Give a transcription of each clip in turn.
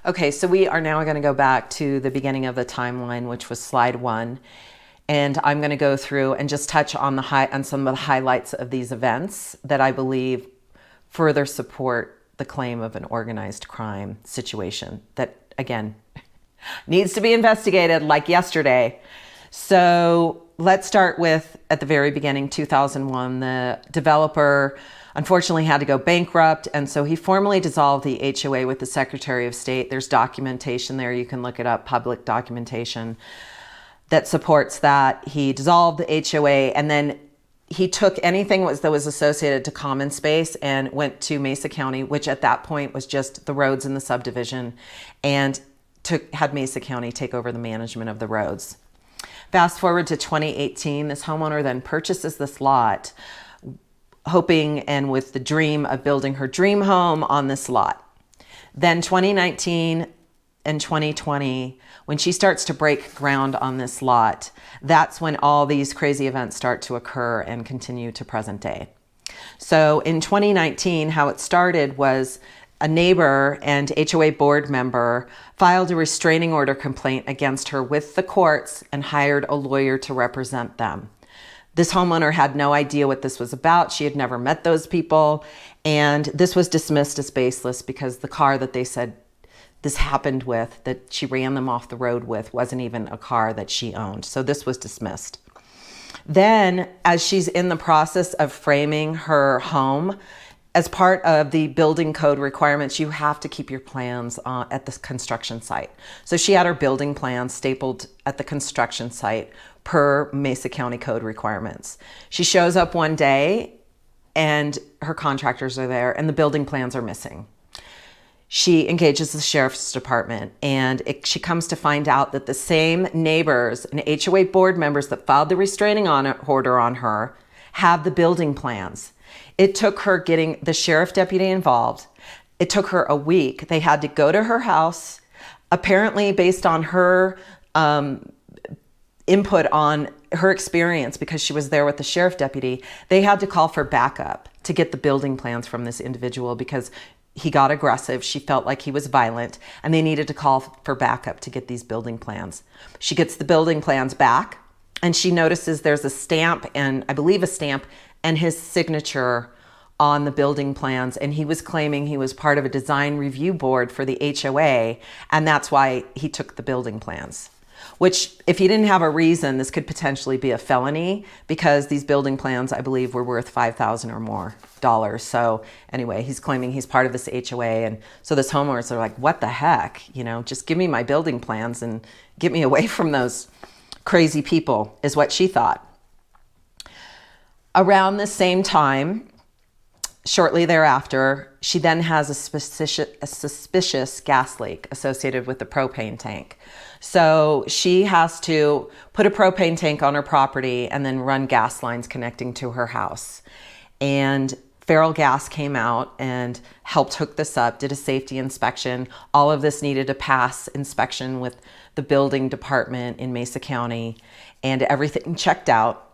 Okay, so we are now going to go back to the beginning of the timeline, which was slide 1. And I'm going to go through and just touch on on some of the highlights of these events that I believe further support the claim of an organized crime situation that, again, needs to be investigated like yesterday. So let's start with, at the very beginning, 2001, the developer unfortunately had to go bankrupt, and so he formally dissolved the HOA with the Secretary of State. There's documentation there. You can look it up, public documentation that supports that. He dissolved the HOA, and then he took anything that was associated to common space and went to Mesa County, which at that point was just the roads in the subdivision, and had Mesa County take over the management of the roads. Fast forward to 2018, this homeowner then purchases this lot, hoping and with the dream of building her dream home on this lot. Then 2019 and 2020, when she starts to break ground on this lot, that's when all these crazy events start to occur and continue to present day. So in 2019, how it started was a neighbor and HOA board member filed a restraining order complaint against her with the courts and hired a lawyer to represent them. This homeowner had no idea what this was about. She had never met those people. And this was dismissed as baseless because the car that they said this happened with, that she ran them off the road with, wasn't even a car that she owned. So this was dismissed. Then, as she's in the process of framing her home, as part of the building code requirements, you have to keep your plans at the construction site. So she had her building plans stapled at the construction site per Mesa County code requirements. She shows up one day and her contractors are there and the building plans are missing. She engages the sheriff's department, and she comes to find out that the same neighbors and HOA board members that filed the restraining order on her have the building plans. It took her getting the sheriff deputy involved. It took her a week. They had to go to her house, apparently based on her input on her experience, because she was there with the sheriff deputy. They had to call for backup to get the building plans from this individual because he got aggressive. She felt like he was violent, and they needed to call for backup to get these building plans. She gets the building plans back, and she notices there's a stamp, and I believe a stamp, and his signature on the building plans. And he was claiming he was part of a design review board for the HOA, and that's why he took the building plans. Which, if he didn't have a reason, this could potentially be a felony, because these building plans, I believe, were worth $5,000 or more. So anyway, he's claiming he's part of this HOA. And so this homeowners are like, what the heck? Just give me my building plans and get me away from those crazy people, is what she thought. Around the same time, shortly thereafter, she then has a suspicious gas leak associated with the propane tank. So she has to put a propane tank on her property and then run gas lines connecting to her house. And Feral Gas came out and helped hook this up, did a safety inspection. All of this needed to pass inspection with the building department in Mesa County, and everything checked out.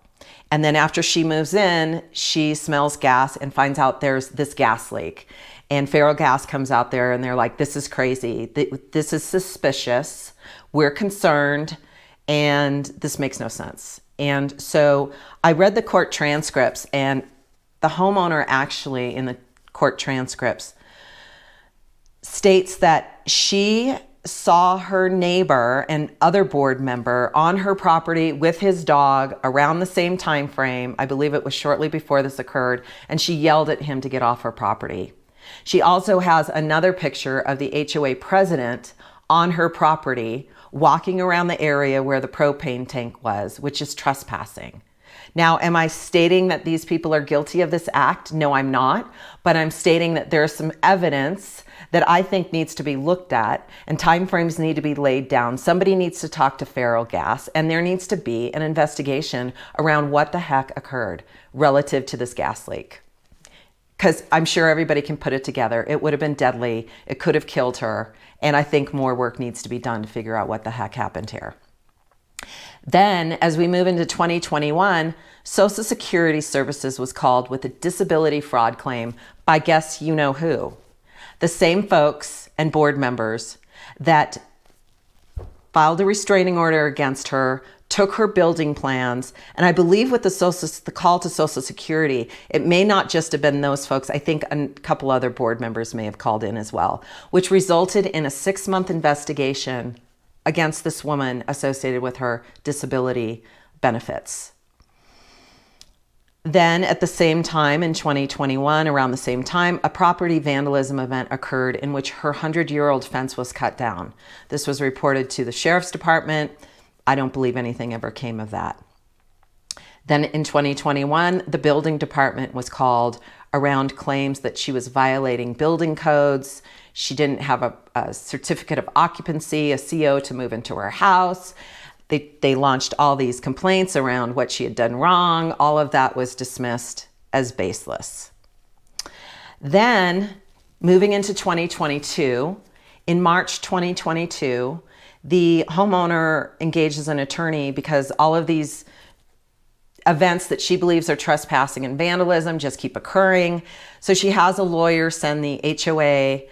And then after she moves in, she smells gas and finds out there's this gas leak. And Feral Gas comes out there and they're like, this is crazy. This is suspicious. We're concerned, and this makes no sense. And so I read the court transcripts, and the homeowner actually in the court transcripts states that she saw her neighbor and other board member on her property with his dog around the same time frame. I believe it was shortly before this occurred, and she yelled at him to get off her property. She also has another picture of the HOA president on her property walking around the area where the propane tank was, which is trespassing. Now, am I stating that these people are guilty of this act? No, I'm not. But I'm stating that there's some evidence that I think needs to be looked at, and timeframes need to be laid down. Somebody needs to talk to Feral Gas, and there needs to be an investigation around what the heck occurred relative to this gas leak. Because I'm sure everybody can put it together. It would have been deadly. It could have killed her. And I think more work needs to be done to figure out what the heck happened here. Then, as we move into 2021, Social Security Services was called with a disability fraud claim by guess you know who. The same folks and board members that filed a restraining order against her, took her building plans, and I believe with the call to Social Security, it may not just have been those folks. I think a couple other board members may have called in as well, which resulted in a 6-month investigation against this woman associated with her disability benefits. Then at the same time in 2021, around the same time, a property vandalism event occurred in which her 100-year-old fence was cut down. This was reported to the sheriff's department. I don't believe anything ever came of that. Then in 2021, the building department was called around claims that she was violating building codes. She didn't have a certificate of occupancy, a CO to move into her house. They launched all these complaints around what she had done wrong. All of that was dismissed as baseless. Then, moving into 2022, in March 2022, the homeowner engages an attorney because all of these events that she believes are trespassing and vandalism just keep occurring. So she has a lawyer send the HOA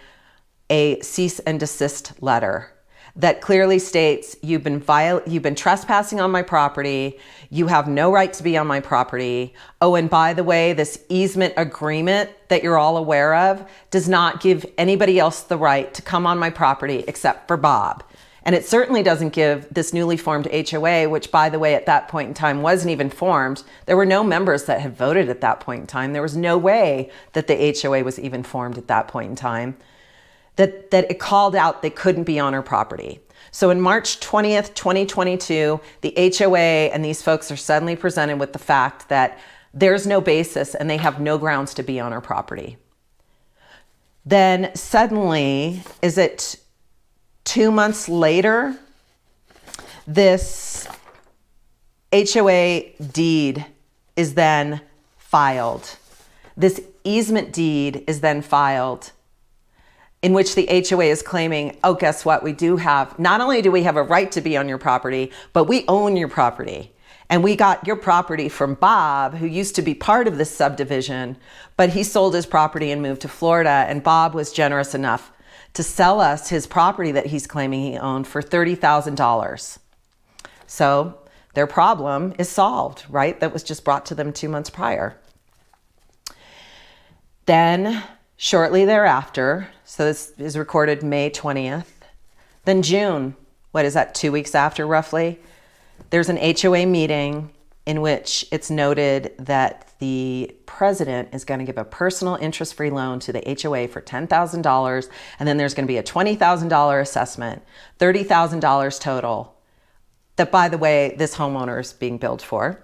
a cease and desist letter that clearly states you've been trespassing on my property. You have no right to be on my property. Oh, and by the way, this easement agreement that you're all aware of does not give anybody else the right to come on my property except for Bob. And it certainly doesn't give this newly formed HOA, which by the way, at that point in time wasn't even formed. There were no members that had voted at that point in time. There was no way that the HOA was even formed at that point in time. That it called out they couldn't be on her property. So in March 20th, 2022, the HOA and these folks are suddenly presented with the fact that there's no basis and they have no grounds to be on her property. Then suddenly, is it 2 months later, this HOA deed is then filed. This easement deed is then filed, in which the HOA is claiming, oh, guess what? Not only do we have a right to be on your property, but we own your property. And we got your property from Bob, who used to be part of this subdivision, but he sold his property and moved to Florida. And Bob was generous enough to sell us his property that he's claiming he owned for $30,000. So their problem is solved, right? That was just brought to them 2 months prior. Then shortly thereafter, so this is recorded May 20th, then June, what is that, 2 weeks after roughly, there's an HOA meeting in which it's noted that the president is going to give a personal interest-free loan to the HOA for $10,000, and then there's going to be a $20,000 assessment, $30,000 total, that, by the way, this homeowner is being billed for.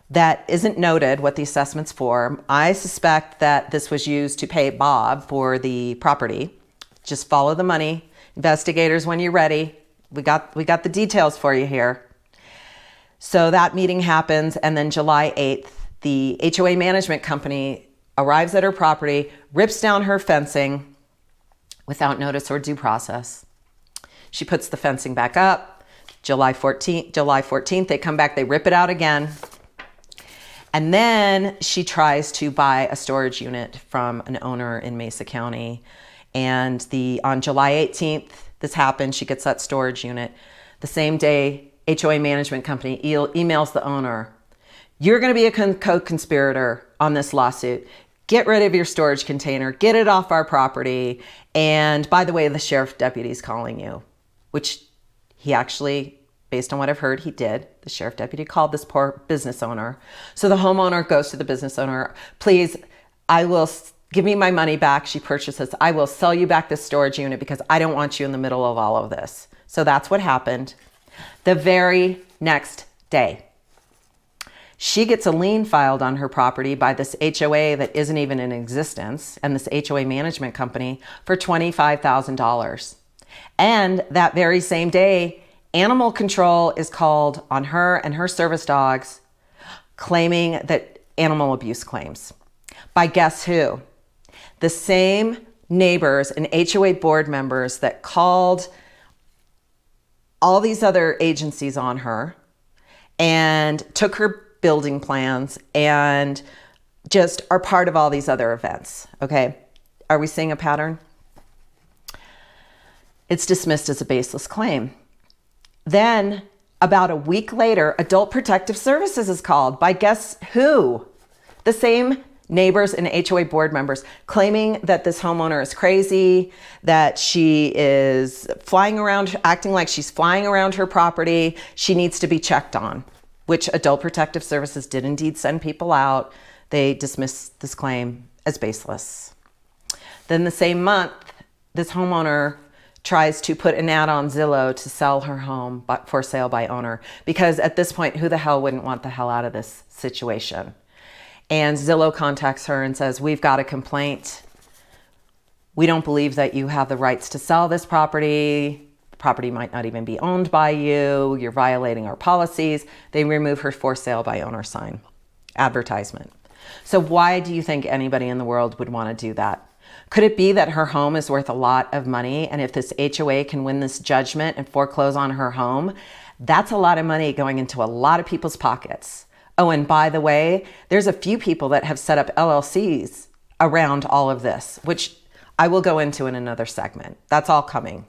That isn't noted what the assessment's for. I suspect that this was used to pay Bob for the property. Just follow the money. Investigators, when you're ready, we got the details for you here. So that meeting happens, and then July 8th, the HOA management company arrives at her property, rips down her fencing without notice or due process. She puts the fencing back up. July 14th, they come back, they rip it out again. And then she tries to buy a storage unit from an owner in Mesa County. And on July 18th, this happened. She gets that storage unit. The same day, HOA management company emails the owner, you're going to be a co-conspirator on this lawsuit. Get rid of your storage container. Get it off our property. And by the way, the sheriff deputy's calling you, which he actually, based on what I've heard, he did. The sheriff deputy called this poor business owner. So the homeowner goes to the business owner, please, give me my money back. She purchases, I will sell you back this storage unit because I don't want you in the middle of all of this. So that's what happened. The very next day, she gets a lien filed on her property by this HOA that isn't even in existence and this HOA management company for $25,000. And that very same day, animal control is called on her and her service dogs, claiming that animal abuse claims. By guess who? The same neighbors and HOA board members that called all these other agencies on her and took her building plans and just are part of all these other events. Okay, are we seeing a pattern? It's dismissed as a baseless claim. Then, about a week later, Adult Protective Services is called by guess who? The same neighbors and HOA board members, claiming that this homeowner is crazy, that she is flying around, acting like she's flying around her property. She needs to be checked on, which Adult Protective Services did indeed send people out. They dismissed this claim as baseless. Then the same month, this homeowner tries to put an ad on Zillow to sell her home for sale by owner, because at this point, who the hell wouldn't want the hell out of this situation? And Zillow contacts her and says, we've got a complaint. We don't believe that you have the rights to sell this property. The property might not even be owned by you. You're violating our policies. They remove her for sale by owner sign advertisement. So why do you think anybody in the world would want to do that? Could it be that her home is worth a lot of money? And if this HOA can win this judgment and foreclose on her home, that's a lot of money going into a lot of people's pockets. Oh, and by the way, there's a few people that have set up LLCs around all of this, which I will go into in another segment. That's all coming.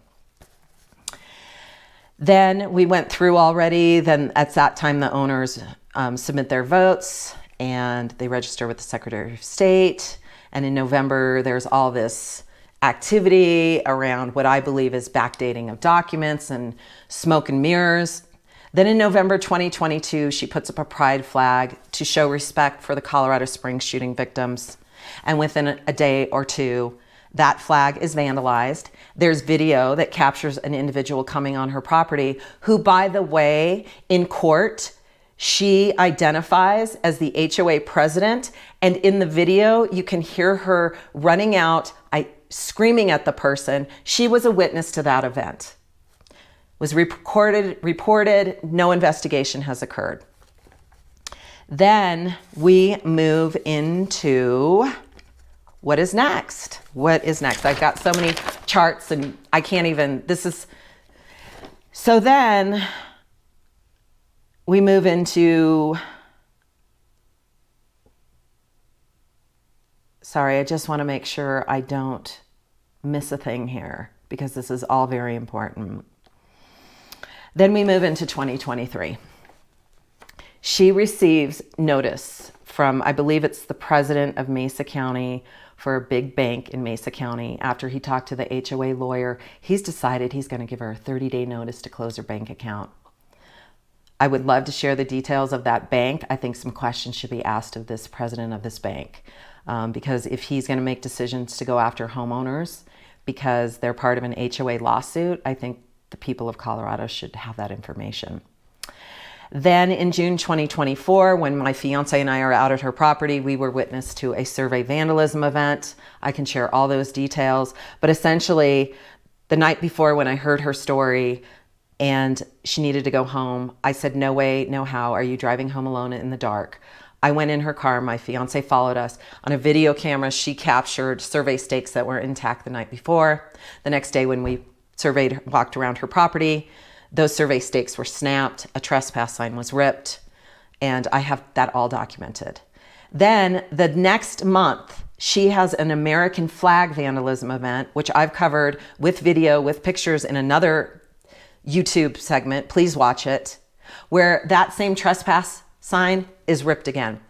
Then we went through already. Then at that time, the owners submit their votes and they register with the Secretary of State. And in November, there's all this activity around what I believe is backdating of documents and smoke and mirrors. Then in November 2022, she puts up a pride flag to show respect for the Colorado Springs shooting victims. And within a day or two, that flag is vandalized. There's video that captures an individual coming on her property who, by the way, in court, she identifies as the HOA president. And in the video, you can hear her running out, screaming at the person. She was a witness to that event. Was reported, no investigation has occurred. Then we move into what is next? What is next? I've got so many charts and I can't even, so then we move into, sorry, I just want to make sure I don't miss a thing here because this is all very important. Then we move into 2023. She receives notice from, I believe it's the president of Mesa County for a big bank in Mesa County. After he talked to the HOA lawyer, he's decided he's going to give her a 30-day notice to close her bank account. I would love to share the details of that bank. I think some questions should be asked of this president of this bank because if he's going to make decisions to go after homeowners because they're part of an HOA lawsuit, I think the people of Colorado should have that information. Then in June 2024, when my fiance and I are out at her property, we were witness to a survey vandalism event. I can share all those details, but essentially the night before when I heard her story and she needed to go home, I said, no way, no how, are you driving home alone in the dark? I went in her car, my fiance followed us. On a video camera, she captured survey stakes that were intact the night before. The next day when we walked around her property, those survey stakes were snapped, a trespass sign was ripped, and I have that all documented. Then the next month, she has an American flag vandalism event, which I've covered with video, with pictures in another YouTube segment, please watch it, where that same trespass sign is ripped again.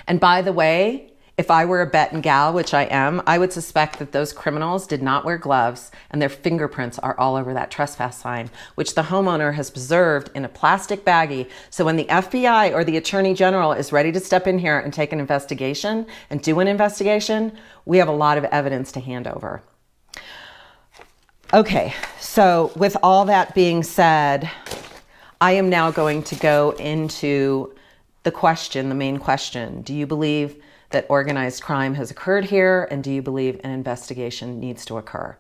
And by the way, if I were a betting gal, which I am, I would suspect that those criminals did not wear gloves and their fingerprints are all over that trespass sign, which the homeowner has preserved in a plastic baggie. So when the FBI or the Attorney General is ready to step in here and take an investigation and do an investigation, we have a lot of evidence to hand over. Okay, so with all that being said, I am now going to go into the question, the main question. Do you believe that organized crime has occurred here, and do you believe an investigation needs to occur?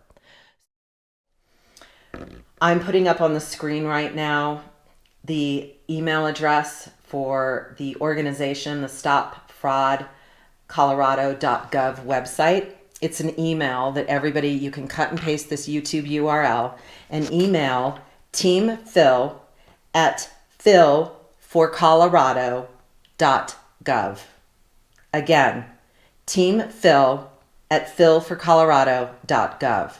I'm putting up on the screen right now the email address for the organization, the stopfraudcolorado.gov website. It's an email that everybody, you can cut and paste this YouTube URL and email Team Phil at philforcolorado.gov. Again, Team Phil at philforcolorado.gov.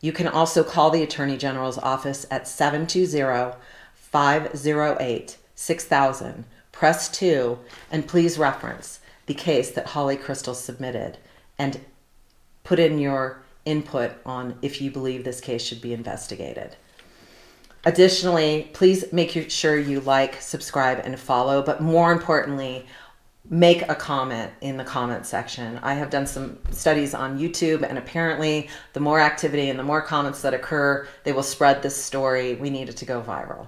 You can also call the Attorney General's office at 720-508-6000. Press 2, and please reference the case that Holly Crystal submitted and put in your input on if you believe this case should be investigated. Additionally, please make sure you like, subscribe, and follow, but more importantly, make a comment in the comment section. I have done some studies on YouTube, and apparently the more activity and the more comments that occur, they will spread this story. We need it to go viral.